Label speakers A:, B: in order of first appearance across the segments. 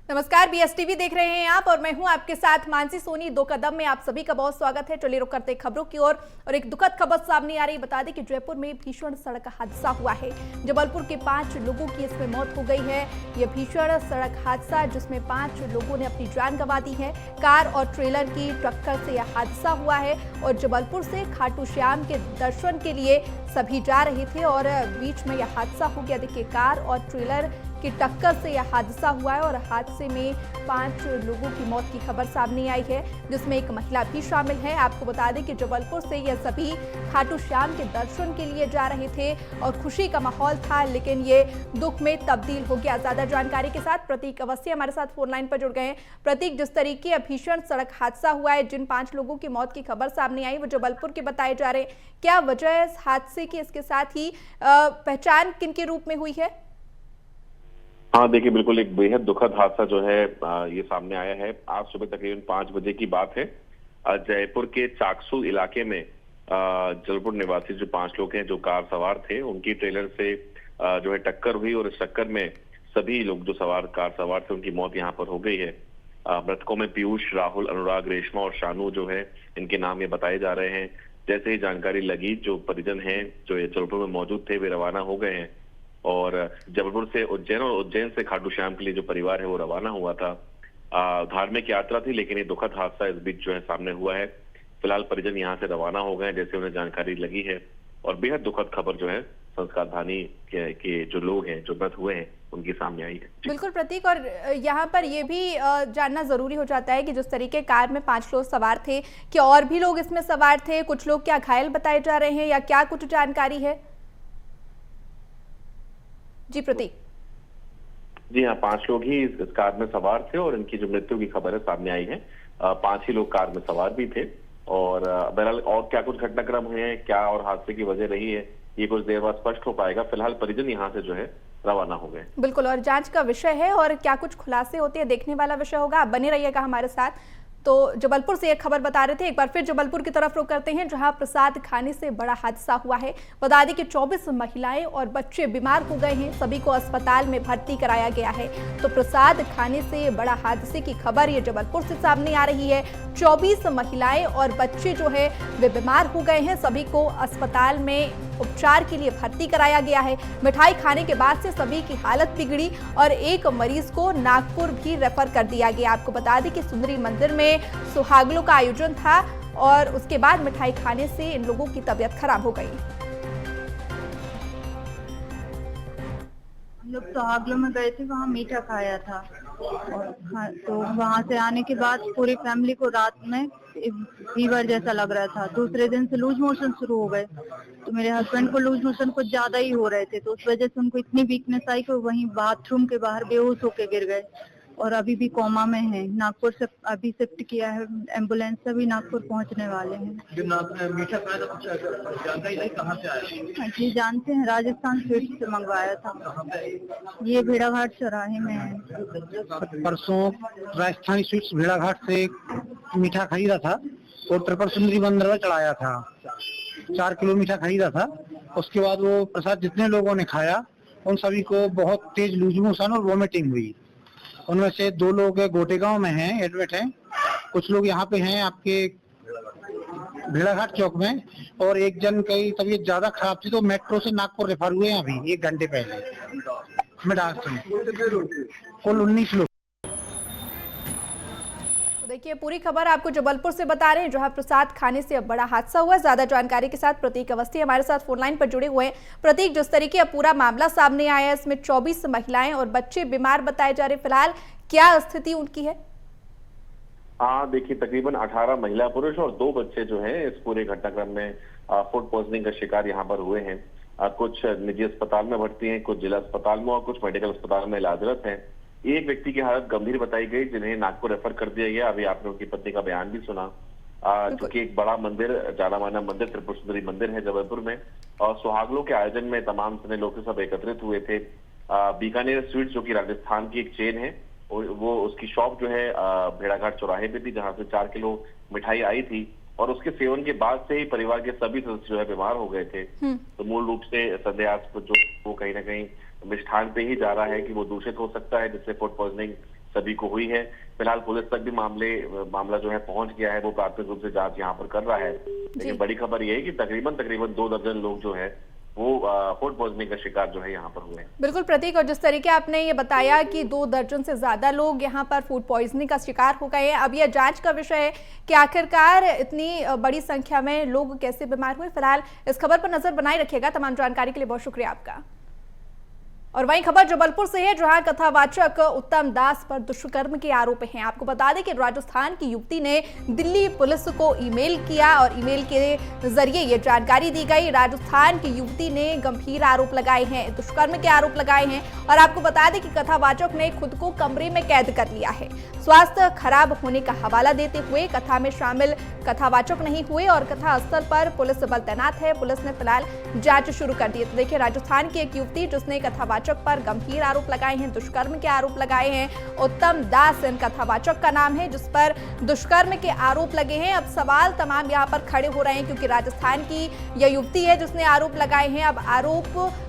A: नमस्कार, बीएसटीवी देख रहे हैं आप और मैं हूं आपके साथ मानसी सोनी। दो कदम में आप सभी का बहुत स्वागत है। चलिए रुक करते खबरों की ओर और एक दुखद खबर सामने आ रही। बता दें कि जयपुर में भीषण सड़क हादसा हुआ है। जबलपुर के 5 लोगों की इसमें मौत हो गई है। यह भीषण सड़क हादसा जिसमें 5 लोगों ने अपनी जान गंवा दी है। कार और ट्रेलर की टक्कर से यह हादसा हुआ है और जबलपुर से खाटू श्याम के दर्शन के लिए सभी जा रहे थे और बीच में यह हादसा हो गया। देखिए, कार और ट्रेलर की टक्कर से यह हादसा हुआ है और हादसे में 5 लोगों की मौत की खबर सामने आई है, जिसमें एक महिला भी शामिल है। आपको बता दें कि जबलपुर से यह सभी खाटू श्याम के दर्शन के लिए जा रहे थे और खुशी का माहौल था, लेकिन ये दुख में तब्दील हो गया। ज्यादा जानकारी के साथ प्रतीक अवस्थी हमारे साथ फोन लाइन पर जुड़ गए हैं। प्रतीक, जिस तरीके भीषण सड़क हादसा हुआ है, जिन 5 लोगों की मौत की खबर सामने आई वो जबलपुर के बताए जा रहे हैं, क्या वजह है इस हादसे की? इसके साथ ही पहचान किन के रूप में हुई है?
B: हाँ, देखिए, बिल्कुल एक बेहद दुखद हादसा जो है ये सामने आया है। आज सुबह तकरीबन 5 बजे की बात है। जयपुर के चाकसू इलाके में जबलपुर निवासी जो 5 लोग हैं जो कार सवार थे, उनकी ट्रेलर से जो है टक्कर हुई और इस टक्कर में सभी लोग जो कार सवार थे उनकी मौत यहाँ पर हो गई है। मृतकों में पीयूष, राहुल, अनुराग, रेशमा और शानू जो है इनके नाम ये बताए जा रहे हैं। जैसे ही जानकारी लगी, जो परिजन हैं जो जबलपुर में मौजूद थे वे रवाना हो गए हैं और जबलपुर से उज्जैन और उज्जैन से खाटू श्याम के लिए जो परिवार है वो रवाना हुआ था। धार्मिक यात्रा थी, लेकिन ये दुखद हादसा इस बीच जो है सामने हुआ है। फिलहाल परिजन यहाँ से रवाना हो गए जैसे उन्हें जानकारी लगी है और बेहद दुखद खबर जो है संस्कार धानी के जो लोग हैं जो मृत हुए हैं उनकी सामने आई है।
A: बिल्कुल प्रतीक, और यहाँ पर ये भी जानना जरूरी हो जाता है कि जिस तरीके कार में 5 लोग सवार थे, क्या और भी लोग इसमें सवार थे? कुछ लोग क्या घायल बताए जा रहे हैं या क्या कुछ जानकारी है? जी प्रतीक।
B: जी हाँ, 5 लोग ही इस कार में सवार थे और इनकी जो मृत्यु की खबर है सामने आई है। 5 ही लोग कार में सवार भी थे और बहरहाल और क्या कुछ घटनाक्रम हुए हैं, क्या और हादसे की वजह रही है, ये कुछ देर बाद स्पष्ट हो पाएगा। फिलहाल परिजन यहाँ से जो है रवाना हो गए।
A: बिल्कुल, और जांच का विषय है और क्या कुछ खुलासे होते हैं देखने वाला विषय होगा। आप बने रहिएगा हमारे साथ। तो जबलपुर से एक खबर बता रहे थे, एक बार फिर जबलपुर की तरफ रुख करते हैं जहां प्रसाद खाने से बड़ा हादसा हुआ है। बता दें कि 24 महिलाएं और बच्चे बीमार हो गए हैं, सभी को अस्पताल में भर्ती कराया गया है। तो प्रसाद खाने से बड़ा हादसे की खबर ये जबलपुर से सामने आ रही है। 24 महिलाएं और बच्चे जो है वे बीमार हो गए हैं, सभी को अस्पताल में उपचार के लिए भर्ती कराया गया है। मिठाई खाने के बाद से सभी की हालत बिगड़ी और एक मरीज को नागपुर भी रेफर कर दिया गया। आपको बता दें कि सुंदरी मंदिर में सुहागलों का आयोजन था और उसके बाद मिठाई खाने से इन लोगों की तबीयत खराब हो गई।
C: हम लोग सुहागलों में गए थे, वहाँ मीठा खाया था और तो वहाँ से आने के बाद पूरी फैमिली को रात में फीवर जैसा लग रहा था। दूसरे दिन से लूज मोशन शुरू हो गए, तो मेरे हस्बैंड को लूज मोशन कुछ ज्यादा ही हो रहे थे, तो उस वजह से उनको इतनी वीकनेस आई कि वहीं बाथरूम के बाहर बेहोश होके गिर गए और अभी भी कोमा में हैं। नागपुर से अभी शिफ्ट किया है, एम्बुलेंस से भी नागपुर पहुंचने वाले हैं।
D: मीठा खाया था, कुछ जानकारी नहीं कहाँ से आया?
C: जी जानते हैं, राजस्थान स्वीट से मंगवाया था। ये भेड़ाघाट चौराहे में है।
D: परसों राजस्थानी स्वीट्स भेड़ाघाट से मीठा खरीदा था और त्रिपुर सुंदरी मंदिर में चढ़ाया था। 4 किलो मीठा खरीदा था। उसके बाद वो प्रसाद जितने लोगों ने खाया उन सभी को बहुत तेज लूज मोशन और वॉमिटिंग हुई। उनमें से 2 लोग गोटेगांव में हैं, एडमिट हैं। कुछ लोग यहाँ पे हैं आपके भेड़ाघाट चौक में और एक जन की तबीयत ज्यादा खराब थी तो मेट्रो से नागपुर रेफर हुए हैं अभी 1 घंटे पहले मेडास में। कुल 19 लोग।
A: देखिए, पूरी खबर आपको जबलपुर से बता रहे हैं जहां प्रसाद खाने से अब बड़ा हादसा हुआ है। ज्यादा जानकारी के साथ प्रतीक अवस्थी हमारे साथ फोन लाइन पर जुड़े हुए हैं। प्रतीक, जिस तरीके अब पूरा मामला सामने आया है, इसमें 24 महिलाएं और बच्चे बीमार बताए जा रहे हैं, फिलहाल क्या स्थिति उनकी है?
B: हाँ, देखिए, तकरीबन 18 महिला पुरुष और 2 बच्चे जो हैं इस पूरे घटनाक्रम में फूड पॉइजनिंग का शिकार यहाँ पर हुए हैं। कुछ निजी अस्पताल में भर्ती हैं, कुछ जिला अस्पताल में और कुछ मेडिकल अस्पताल में इलाजरत हैं। एक व्यक्ति की हालत गंभीर बताई गई जिन्हें नागपुर रेफर कर दिया गया। अभी आपने उनकी पत्नी का बयान भी सुना। क्योंकि एक बड़ा मंदिर, जाना माना मंदिर त्रिपुर सुंदरी मंदिर है जबलपुर में और सुहागलों के आयोजन में तमाम तरह लोग सब एकत्रित हुए थे। बीकानेर स्वीट्स जो कि राजस्थान की एक चेन है, वो उसकी शॉप जो है भेड़ाघाट चौराहे पे थी जहाँ से 4 किलो मिठाई आई थी और उसके सेवन के बाद से ही परिवार के सभी सदस्य जो है बीमार हो गए थे। तो मूल रूप से संदेहास्पद जो वो कहीं ना कहीं मिष्ठान पे ही जा रहा है कि वो दूषित हो सकता है, जिससे फूड पॉइजनिंग सभी को हुई है। फिलहाल पुलिस तक भी मामला जो है पहुंच गया है, वो प्राथमिक रूप से जांच यहाँ पर कर रहा है। लेकिन बड़ी खबर ये है कि तकरीबन 2 दर्जन लोग जो है वो फूड पॉइजनिंग का शिकार जो है यहाँ पर हुए हैं।
A: बिल्कुल प्रतीक, और जिस तरीके आपने ये बताया कि 2 दर्जन से ज्यादा लोग यहाँ पर फूड पॉइजनिंग का शिकार हो गए हैं, अब यह जांच का विषय है कि आखिरकार इतनी बड़ी संख्या में लोग कैसे बीमार हुए। फिलहाल इस खबर पर नजर बनाए रखिएगा। तमाम जानकारी के लिए बहुत शुक्रिया आपका। और वहीं खबर जबलपुर से है, जहां कथावाचक उत्तम दास पर दुष्कर्म के आरोप हैं। आपको बता दें कि राजस्थान की युवती ने दिल्ली पुलिस को ईमेल किया और ईमेल के जरिए ये जानकारी दी गई। राजस्थान की युवती ने गंभीर आरोप लगाए हैं, दुष्कर्म के आरोप लगाए हैं। और आपको बता दें कि कथावाचक ने खुद को कमरे में कैद कर लिया है। स्वास्थ्य खराब होने का हवाला देते हुए कथा में शामिल कथावाचक नहीं हुए और कथा स्थल पर पुलिस बल तैनात है। पुलिस ने फिलहाल जांच शुरू कर दी है। तो देखिए, राजस्थान की एक युवती जिसने कथावाचक पर गंभीर आरोप लगाए हैं, दुष्कर्म के आरोप लगाए हैं। उत्तम दास इन कथावाचक का नाम है जिस पर दुष्कर्म के आरोप लगे हैं। अब सवाल तमाम यहाँ पर खड़े हो रहे हैं क्योंकि राजस्थान की यह युवती है जिसने आरोप लगाए हैं। अब आरोप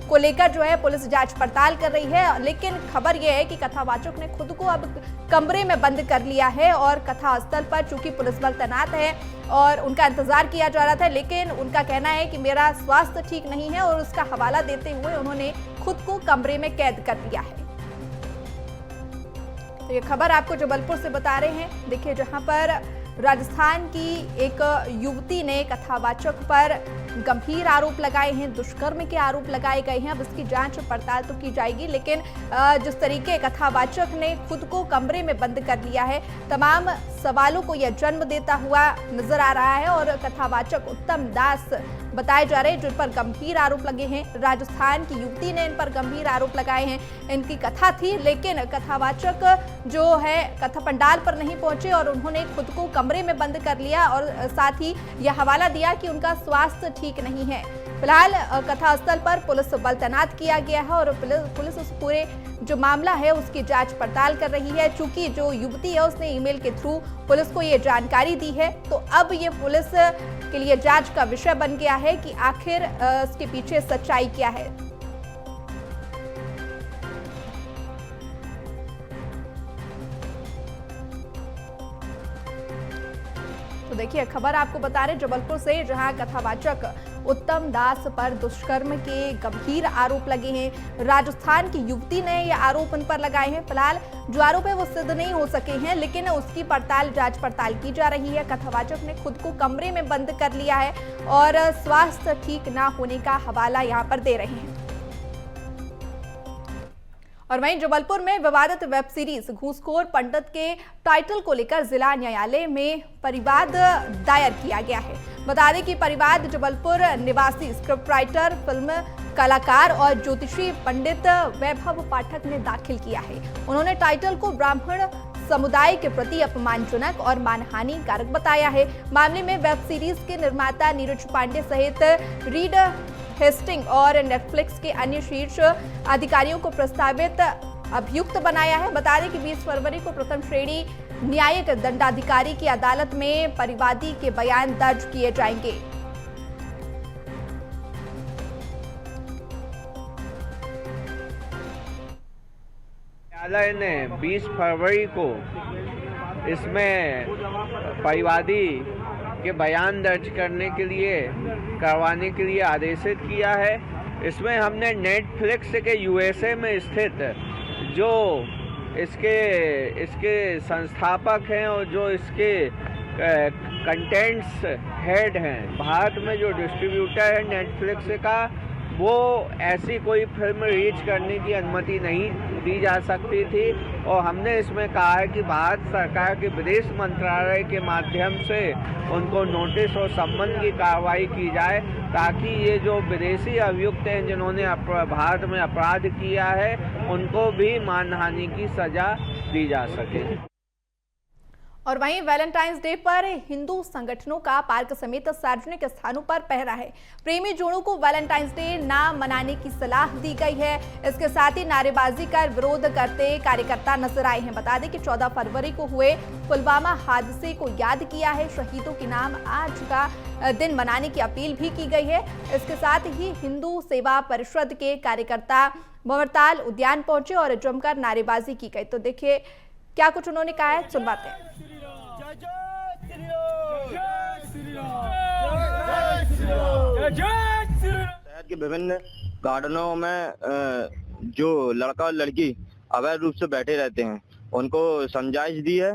A: को लेकर जो है पुलिस जांच पड़ताल कर रही है, लेकिन खबर यह है कि कथावाचक ने खुद को अब कमरे में बंद कर लिया है और कथा स्थल पर चूंकि पुलिस बल तैनात है और उनका इंतजार किया जा रहा था, लेकिन उनका कहना है कि मेरा स्वास्थ्य ठीक नहीं है और उसका हवाला देते हुए उन्होंने खुद को कमरे में कैद कर लिया है। तो ये खबर आपको जबलपुर से बता रहे हैं। देखिए, जहां पर राजस्थान की एक युवती ने कथावाचक पर गंभीर आरोप लगाए हैं, दुष्कर्म के आरोप लगाए गए हैं। अब इसकी जांच पड़ताल तो की जाएगी, लेकिन जिस तरीके कथावाचक ने खुद को कमरे में बंद कर लिया है, तमाम सवालों को यह जन्म देता हुआ नजर आ रहा है। और कथावाचक उत्तम दास बताए जा रहे हैं जिन पर गंभीर आरोप लगे हैं। राजस्थान की युवती ने इन पर गंभीर आरोप लगाए हैं। इनकी कथा थी, लेकिन कथावाचक जो है कथा पंडाल पर नहीं पहुंचे और उन्होंने खुद को कमरे में बंद कर लिया और साथ ही यह हवाला दिया कि उनका स्वास्थ्य ठीक नहीं है। फिलहाल कथा स्थल पर पुलिस बल तैनात किया गया है और पुलिस उस पूरे जो मामला है उसकी जांच पड़ताल कर रही है। चूंकि जो युवती है उसने ईमेल के थ्रू पुलिस को ये जानकारी दी है, तो अब ये पुलिस के लिए जांच का विषय बन गया है कि आखिर इसके पीछे सच्चाई क्या है। तो देखिए, खबर आपको बता रहे जबलपुर से, जहां कथावाचक उत्तम दास पर दुष्कर्म के गंभीर आरोप लगे हैं। राजस्थान की युवती ने ये आरोप उन पर लगाए हैं। फिलहाल जो आरोप है वो सिद्ध नहीं हो सके हैं, लेकिन उसकी जांच पड़ताल की जा रही है। कथावाचक ने खुद को कमरे में बंद कर लिया है और स्वास्थ्य ठीक ना होने का हवाला यहाँ पर दे रहे हैं। और वहीं जबलपुर में विवादित वेब सीरीज घूसखोर पंडित के टाइटल को लेकर जिला न्यायालय में परिवाद दायर किया गया है। बता दें कि परिवाद जबलपुर निवासी स्क्रिप्ट राइटर, फिल्म कलाकार और ज्योतिषी पंडित वैभव पाठक ने दाखिल किया है। उन्होंने टाइटल को ब्राह्मण समुदाय के प्रति अपमानजनक और मानहानि कारक बताया है। मामले में वेब सीरीज के निर्माता नीरज पांडे सहित रीड हेस्टिंग और नेटफ्लिक्स के अन्य शीर्ष अधिकारियों को प्रस्तावित अभियुक्त बनाया है। बता दें कि 20 फरवरी को प्रथम श्रेणी न्यायिक दंडाधिकारी की अदालत में परिवादी के बयान दर्ज किए जाएंगे।
E: न्यायालय ने 20 फरवरी को इसमें परिवादी के बयान दर्ज करवाने के लिए आदेशित किया है। इसमें हमने नेटफ्लिक्स के यूएसए में स्थित जो इसके संस्थापक हैं और जो इसके कंटेंट्स हेड हैं, भारत में जो डिस्ट्रीब्यूटर है नेटफ्लिक्स का, वो ऐसी कोई फिल्म रीच करने की अनुमति नहीं दी जा सकती थी। और हमने इसमें कहा है कि भारत सरकार के विदेश मंत्रालय के माध्यम से उनको नोटिस और सम्मन की कार्रवाई की जाए, ताकि ये जो विदेशी अभियुक्त हैं जिन्होंने भारत में अपराध किया है, उनको भी मानहानि की सजा दी जा सके।
A: और वहीं वैलेंटाइंस डे पर हिंदू संगठनों का पार्क समेत सार्वजनिक स्थानों पर पहरा है। प्रेमी जोड़ों को वैलेंटाइंस डे ना मनाने की सलाह दी गई है। इसके साथ ही नारेबाजी कर विरोध करते कार्यकर्ता नजर आए हैं। बता दें कि 14 फरवरी को हुए पुलवामा हादसे को याद किया है। शहीदों के नाम आज का दिन मनाने की अपील भी की गई है। इसके साथ ही हिंदू सेवा परिषद के कार्यकर्ता भंवरताल उद्यान पहुंचे और जमकर नारेबाजी की गई। तो देखिए क्या कुछ उन्होंने कहा है, सुनवाते हैं।
F: शहर के विभिन्न गार्डनों में जो लड़का और लड़की अवैध रूप से बैठे रहते हैं उनको समझाइश दी है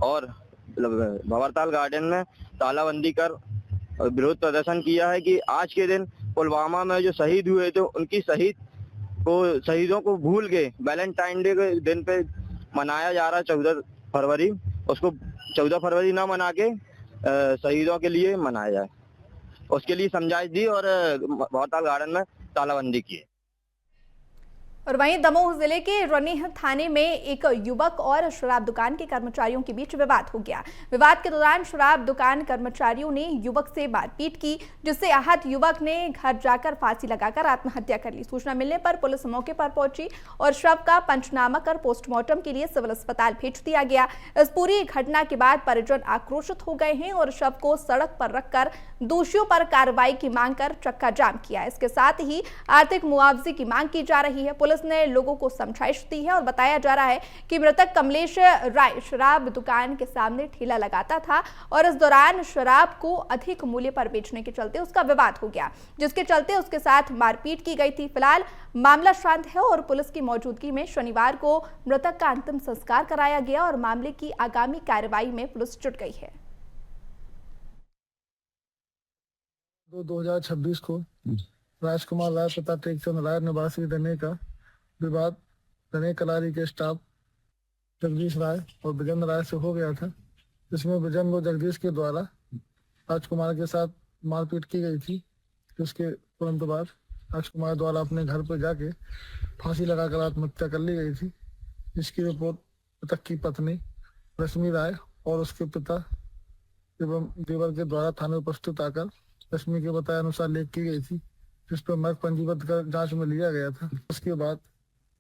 F: और भंवरताल गार्डन में तालाबंदी कर विरोध प्रदर्शन किया है कि आज के दिन पुलवामा में जो शहीद हुए थे उनकी शहीदों को भूल के वैलेंटाइन डे के दिन पे मनाया जा रहा है 14 फरवरी, उसको 14 फरवरी ना मना के शहीदों के लिए मनाया जाए, उसके लिए समझाइश दी और भंवरताल गार्डन में तालाबंदी की है।
A: और वहीं दमोह जिले के रनीह थाने में एक युवक और शराब दुकान के कर्मचारियों के बीच विवाद हो गया। विवाद के दौरान शराब दुकान कर्मचारियों ने युवक से मारपीट की, जिससे आहत युवक ने घर जाकर फांसी लगाकर आत्महत्या कर ली। सूचना मिलने पर पुलिस मौके पर पहुंची और शव का पंचनामा कर पोस्टमार्टम के लिए सिविल अस्पताल भेज दिया गया। इस पूरी घटना के बाद परिजन आक्रोशित हो गए हैं और शव को सड़क पर रखकर दोषियों पर कार्रवाई की मांग कर चक्का जाम किया। इसके साथ ही आर्थिक मुआवजे की मांग की जा रही है। पुलिस ने लोगों को समझाइश दी है और बताया जा रहा है कि मृतक कमलेश राय शराब दुकान के सामने ठेला लगाता था और इस दौरान शराब को अधिक मूल्य पर बेचने के चलते उसका विवाद हो गया, जिसके चलते उसके साथ मारपीट की गई थी। फिलहाल मामला शांत है और पुलिस की मौजूदगी में शनिवार को मृतक का अंतिम संस्कार कराया गया और मामले की आगामी कार्रवाई में पुलिस जुट गई है।
G: 2026 को राजकुमार राय तथा टेकचंद राय निवासी रने का विवाद रने कलारी के स्टाफ जगदीश राय और विजेंद्र राय से हो गया था, जिसमें विजेंद्र और जगदीश के द्वारा राजकुमार के साथ मारपीट की गई थी। उसके तुरंत बाद राजकुमार द्वारा अपने घर पर जाके फांसी लगाकर आत्महत्या कर ली गई थी, जिसकी रिपोर्ट मृतक की पत्नी रश्मि राय और उसके पिता एवं देवर के द्वारा थाने उपस्थित आकर रश्मि के बताए अनुसार लेख की गई थी, जिस पर मृत पंजीबद्ध कर जांच में लिया गया था। उसके बाद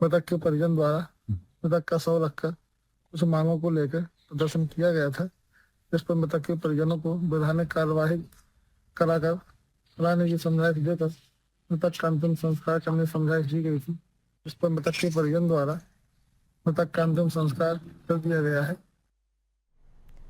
G: मृतक के परिजन द्वारा मृतक का शव रखकर कुछ मांगों को लेकर प्रदर्शन किया गया था, जिस पर मृतक के परिजनों को वैधानिक कार्यवाही कराने की समझाइश देकर मृतक का अंतिम संस्कार करने की समझाइश दी गई थी, जिस पर मृतक के परिजन द्वारा मृतक का अंतिम संस्कार कर दिया गया है।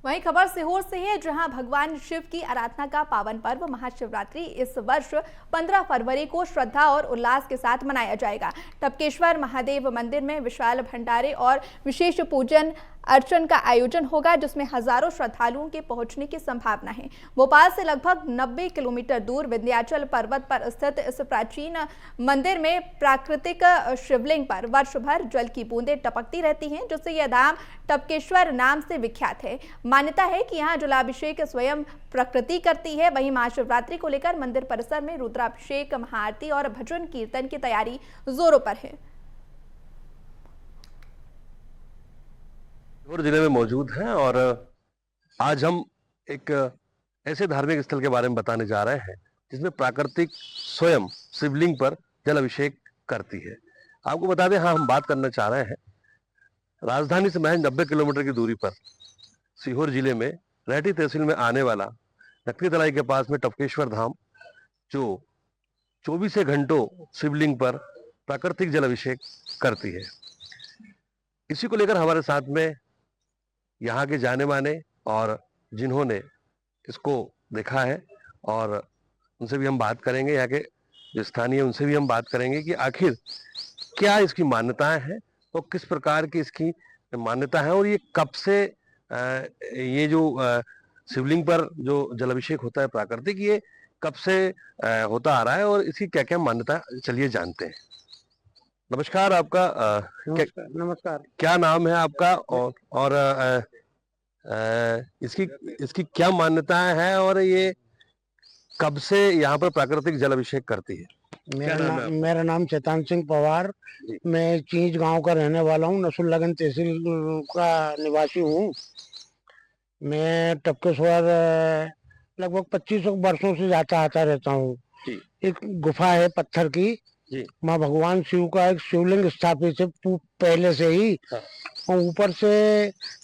A: वहीं खबर सीहोर से है, जहां भगवान शिव की आराधना का पावन पर्व महाशिवरात्रि इस वर्ष 15 फरवरी को श्रद्धा और उल्लास के साथ मनाया जाएगा। टपकेश्वर महादेव मंदिर में विशाल भंडारे और विशेष पूजन अर्चन का आयोजन होगा, जिसमें हजारों श्रद्धालुओं के पहुंचने की संभावना है। भोपाल से लगभग 90 किलोमीटर दूर विंध्याचल पर्वत पर स्थित इस प्राचीन मंदिर में प्राकृतिक शिवलिंग पर वर्ष भर जल की बूंदें टपकती रहती हैं, जिससे यह धाम टपकेश्वर नाम से विख्यात है। मान्यता है कि यहाँ जलाभिषेक स्वयं प्रकृति करती है। वहीं महाशिवरात्रि को लेकर मंदिर परिसर में रुद्राभिषेक, महाआरती और भजन कीर्तन की तैयारी जोरों पर है।
H: सीहोर जिले में मौजूद हैं और आज हम एक ऐसे धार्मिक स्थल के बारे में बताने जा रहे हैं जिसमें प्राकृतिक स्वयं शिवलिंग पर जल अभिषेक करती है। आपको बता दें, हाँ, हम बात करना चाह रहे हैं राजधानी से महज 90 किलोमीटर की दूरी पर सीहोर जिले में रहटी तहसील में आने वाला नकली तलाई के पास में टपकेश्वर धाम, जो 24 घंटों शिवलिंग पर प्राकृतिक जल अभिषेक करती है। इसी को लेकर हमारे साथ में यहाँ के जाने माने और जिन्होंने इसको देखा है और उनसे भी हम बात करेंगे, यहाँ के जो स्थानीय उनसे भी हम बात करेंगे कि आखिर क्या इसकी मान्यताएं हैं और किस प्रकार की इसकी मान्यता है और ये कब से ये जो शिवलिंग पर जो जलाभिषेक होता है प्राकृतिक, ये कब से होता आ रहा है और इसकी क्या क्या मान्यता, चलिए जानते हैं। नमस्कार, आपका
D: नमस्कार।
H: क्या नाम है आपका और इसकी क्या मान्यताएं हैं और ये कब से यहाँ पर प्राकृतिक जल अभिषेक करती है?
D: मेरा नाम चेतन सिंह पवार, मैं चींच गांव का रहने वाला हूँ, नसुल्लागंज तहसील का निवासी हूँ। मैं टपकेश्वर लगभग 25 वर्षों से जाता आता रहता हूँ। एक गुफा है पत्थर की, माँ भगवान शिव का एक शिवलिंग स्थापित है पहले से ही। और ऊपर से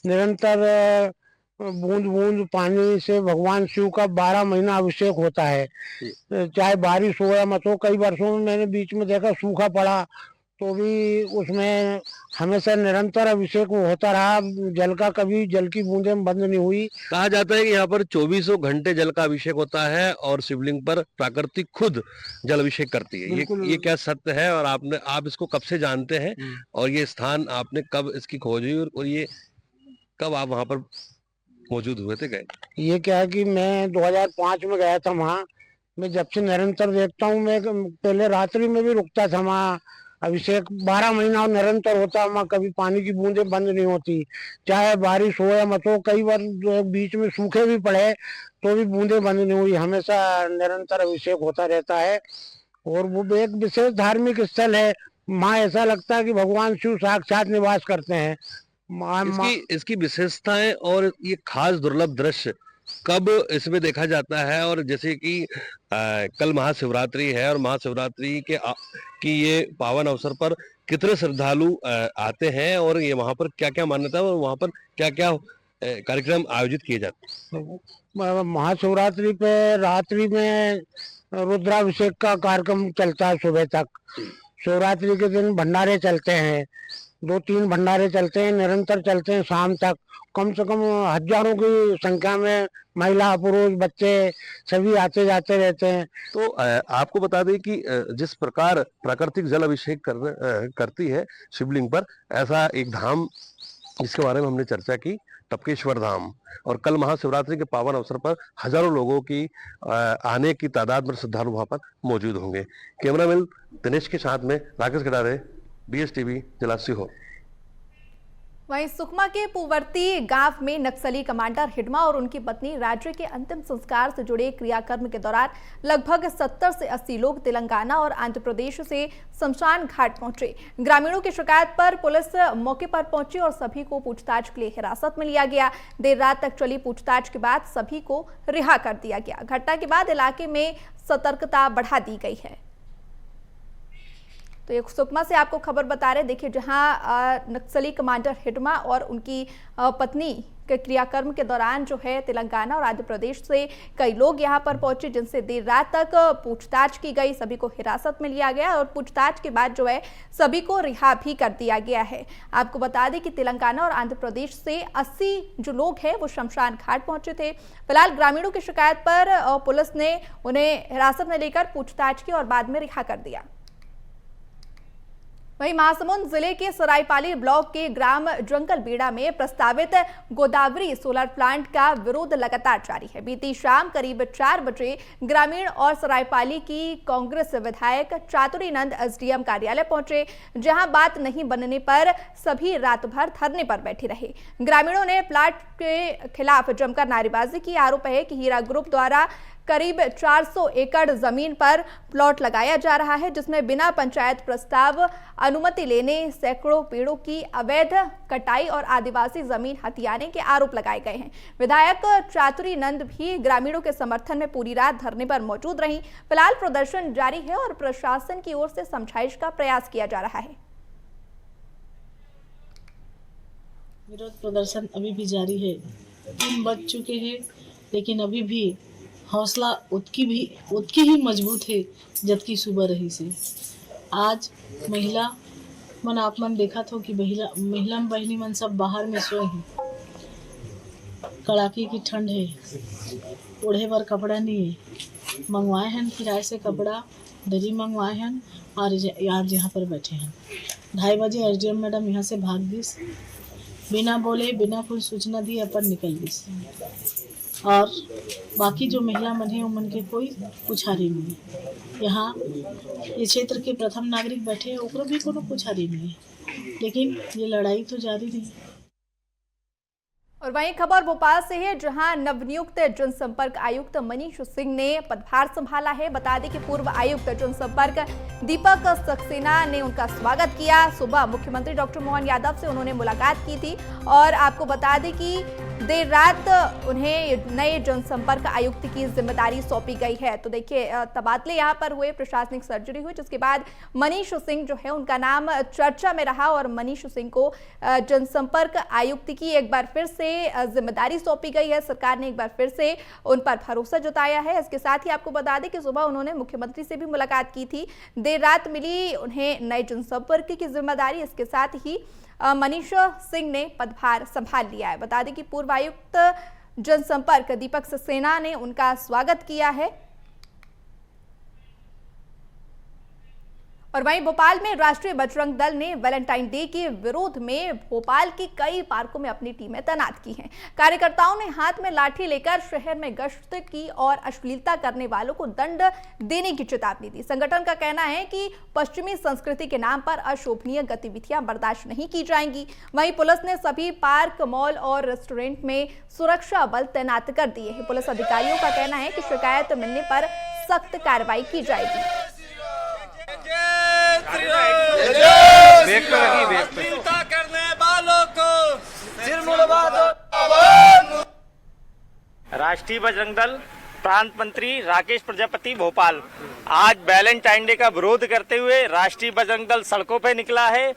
D: निरंतर बूंद बूंद पानी से भगवान शिव का 12 महीना अभिषेक होता है, चाहे बारिश हो या मत हो। कई वर्षों में मैंने बीच में देखा सूखा पड़ा तो भी उसमें हमेशा निरंतर अभिषेक होता रहा। जल का कभी जल की बूंदें बंद नहीं हुई।
H: कहा जाता है कि यहाँ पर 24 घंटे जल का अभिषेक होता है और शिवलिंग पर प्राकृतिक खुद जल अभिषेक करती है। ये क्या सत्य है और आप इसको कब से जानते हैं और ये स्थान आपने कब इसकी खोज हुई और ये कब आप वहाँ पर मौजूद हुए थे, गए?
D: ये क्या है कि मैं 2005 में गया था वहाँ। मैं जब से निरंतर देखता हूँ। मैं पहले रात्रि में भी रुकता था वहाँ। अभिषेक 12 महीना निरंतर होता वहाँ, कभी पानी की बूंदें बंद नहीं होती, चाहे बारिश हो या मत हो। कई बार बीच में सूखे भी पड़े तो भी बूंदें बंद नहीं हुई, हमेशा निरंतर अभिषेक होता रहता है। और वो एक विशेष धार्मिक स्थल है। वहाँ ऐसा लगता है कि भगवान शिव साक्षात निवास करते हैं।
H: इसकी विशेषताएं और ये खास दुर्लभ दृश्य कब इसमें देखा जाता है? और जैसे कि कल महाशिवरात्रि है और महाशिवरात्रि की ये पावन अवसर पर कितने श्रद्धालु आते हैं और ये वहां पर क्या क्या मान्यता है और वहां पर क्या क्या कार्यक्रम आयोजित किए जाते हैं?
D: महाशिवरात्रि पे रात्रि में रुद्राभिषेक का कार्यक्रम चलता है सुबह तक। शिवरात्रि के दिन भंडारे चलते हैं, 2-3 भंडारे चलते हैं, निरंतर चलते हैं शाम तक। कम से कम हजारों की संख्या में महिला पुरुष बच्चे सभी आते जाते रहते हैं।
H: तो आपको बता दें कि जिस प्रकार प्राकृतिक जल अभिषेक करती है शिवलिंग पर, ऐसा एक धाम इसके बारे में हमने चर्चा की, टपकेश्वर धाम। और कल महाशिवरात्रि के पावन अवसर पर हजारों लोगों की आने की तादाद में श्रद्धालु वहां पर मौजूद होंगे। कैमरामैन दिनेश के साथ में राकेश गडारे, BSTV, जिला सीहोर।
A: वहीं सुकमा के पुवर्ती गांव में नक्सली कमांडर हिडमा और उनकी पत्नी राजू के अंतिम संस्कार से जुड़े क्रियाकर्म के दौरान लगभग 70 से 80 लोग तेलंगाना और आंध्र प्रदेश से शमशान घाट पहुंचे। ग्रामीणों की शिकायत पर पुलिस मौके पर पहुंची और सभी को पूछताछ के लिए हिरासत में लिया गया। देर रात तक चली पूछताछ के बाद सभी को रिहा कर दिया गया। घटना के बाद इलाके में सतर्कता बढ़ा दी गई है। तो एक सुकमा से आपको खबर बता रहे, देखिए जहां नक्सली कमांडर हिडमा और उनकी पत्नी के क्रियाकर्म के दौरान जो है तेलंगाना और आंध्र प्रदेश से कई लोग यहां पर पहुंचे, जिनसे देर रात तक पूछताछ की गई। सभी को हिरासत में लिया गया और पूछताछ के बाद जो है सभी को रिहा भी कर दिया गया है। आपको बता दें कि तेलंगाना और आंध्र प्रदेश से 80 जो लोग हैं वो शमशान घाट पहुंचे थे। फिलहाल ग्रामीणों की शिकायत पर पुलिस ने उन्हें हिरासत में लेकर पूछताछ की और बाद में रिहा कर दिया। वहीं महासमुंद जिले के सरायपाली ब्लॉक के ग्राम जंगलबेड़ा में प्रस्तावित गोदावरी सोलर प्लांट का विरोध लगातार जारी है। बीती शाम करीब 4 बजे ग्रामीण और सरायपाली की कांग्रेस विधायक चातुरीनंद SDM कार्यालय पहुंचे, जहां बात नहीं बनने पर सभी रात भर धरने पर बैठे रहे। ग्रामीणों ने प्लांट के खिलाफ जमकर नारेबाजी की। आरोप है कि हीरा ग्रुप द्वारा करीब 400 एकड़ जमीन पर प्लॉट लगाया जा रहा है, जिसमें बिना पंचायत प्रस्ताव अनुमति लेने सैकड़ों पेड़ों की अवैध कटाई और आदिवासी जमीन हथियाने के आरोप लगाए गए हैं। विधायक चातुरीनंद भी ग्रामीणों के समर्थन में पूरी रात धरने पर मौजूद रहीं। फिलहाल प्रदर्शन जारी है और प्रशासन की ओर से समझाइश का प्रयास किया जा रहा है।
I: विरोध प्रदर्शन अभी भी जारी है। 3 बज चुके हैं, लेकिन अभी भी हौसला उतकी ही मजबूत है जबकि सुबह रही से। आज महिला मन आप मन देखा था कि महिला बहनी मन सब बाहर में सोए हैं। कड़ाके की ठंड है, ओढ़े पर कपड़ा नहीं है। मंगवाए हैं किराए से कपड़ा, दरी मंगवाए हैं और आज यहाँ पर बैठे हैं। 2:30 बजे SDM मैडम यहाँ से भाग दी, बिना बोले बिना कोई सूचना दिए अपन निकल गई। और बाकी जो महिला मन है उमन के कोई पुछारी नहीं है। यहाँ इस क्षेत्र के प्रथम नागरिक बैठे हैं, ओकरो भी कोनो पुछारी नहीं है, लेकिन ये लड़ाई तो जारी नहीं है।
A: और वहीं खबर भोपाल से है, जहां नवनियुक्त जनसंपर्क आयुक्त मनीष सिंह ने पदभार संभाला है। बता दें कि पूर्व आयुक्त जनसंपर्क दीपक सक्सेना ने उनका स्वागत किया। सुबह मुख्यमंत्री डॉक्टर मोहन यादव से उन्होंने मुलाकात की थी और आपको बता दें कि देर रात उन्हें नए जनसंपर्क आयुक्त की जिम्मेदारी सौंपी गई है। तो देखिए, तबादले यहां पर हुए, प्रशासनिक सर्जरी हुई, जिसके बाद मनीष सिंह जो है उनका नाम चर्चा में रहा और मनीष सिंह को जनसंपर्क आयुक्त की एक बार फिर से जिम्मेदारी सौंपी गई है। सरकार ने एक बार फिर से उन पर भरोसा जताया है। इसके साथ ही आपको बता दें कि सुबह उन्होंने मुख्यमंत्री से भी मुलाकात की थी। देर रात मिली उन्हें नए जनसंपर्क की जिम्मेदारी। इसके साथ ही मनीष सिंह ने पदभार संभाल लिया है। बता दें कि पूर्व आयुक्त जनसंपर्क दीपक सक्सेना ने उनका स्वागत किया है। और वहीं भोपाल में राष्ट्रीय बजरंग दल ने वैलेंटाइन डे के विरोध में भोपाल की कई पार्कों में अपनी टीमें तैनात की हैं। कार्यकर्ताओं ने हाथ में लाठी लेकर शहर में गश्त की और अश्लीलता करने वालों को दंड देने की चेतावनी दी। संगठन का कहना है कि पश्चिमी संस्कृति के नाम पर अशोभनीय गतिविधियां बर्दाश्त नहीं की जाएंगी। वहीं पुलिस ने सभी पार्क, मॉल और रेस्टोरेंट में सुरक्षा बल तैनात कर दिए हैं। पुलिस अधिकारियों का कहना है कि शिकायत मिलने पर सख्त कार्रवाई की जाएगी।
J: करने वालों को सिर मुड़वा दो। राष्ट्रीय बजरंग दल प्रांत मंत्री राकेश प्रजापति भोपाल आज वैलेंटाइन डे का विरोध करते हुए राष्ट्रीय बजरंग दल सड़कों पे निकला है।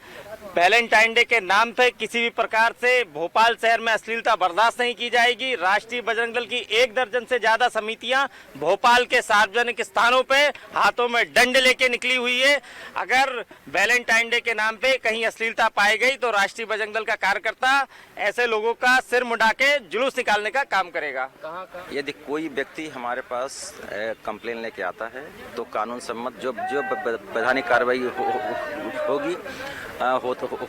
J: वैलेंटाइन डे के नाम पे किसी भी प्रकार से भोपाल शहर में अश्लीलता बर्दाश्त नहीं की जाएगी। राष्ट्रीय बजरंग दल की 1 दर्जन से ज्यादा समितियां भोपाल के सार्वजनिक स्थानों पे हाथों में डंड लेके निकली हुई है। अगर वैलेंटाइन डे के नाम पे कहीं अश्लीलता पाई गई तो राष्ट्रीय बजरंग दल का कार्यकर्ता ऐसे लोगों का सिर मुड़ा के जुलूस निकालने का काम करेगा।
K: यदि कोई व्यक्ति हमारे पास कंप्लेन लेके आता है तो कानून सम्मत जो वैधानिक कार्रवाई होगी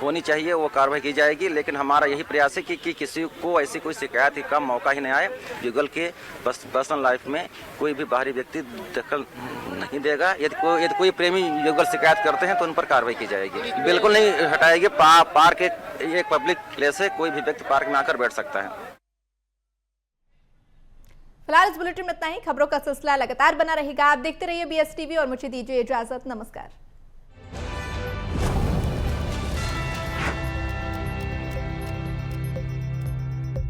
K: होनी चाहिए, वो कार्रवाई की जाएगी। लेकिन हमारा यही प्रयास है कि किसी को ऐसी कोई शिकायत का मौका ही नहीं आए। युगल के पर्सनल लाइफ में कोई भी बाहरी व्यक्ति दखल नहीं देगा। यदि कोई प्रेमी युगल शिकायत करते हैं तो उन पर कार्रवाई की जाएगी, बिल्कुल नहीं हटाएगी। पार्क एक पब्लिक प्लेस है, कोई भी व्यक्ति पार्क में आकर बैठ सकता है।
A: फिलहाल इस बुलेटिन में इतना ही। खबरों का सिलसिला लगातार बना रहेगा। आप देखते रहिए BS TV और मुझे दीजिए इजाजत। नमस्कार।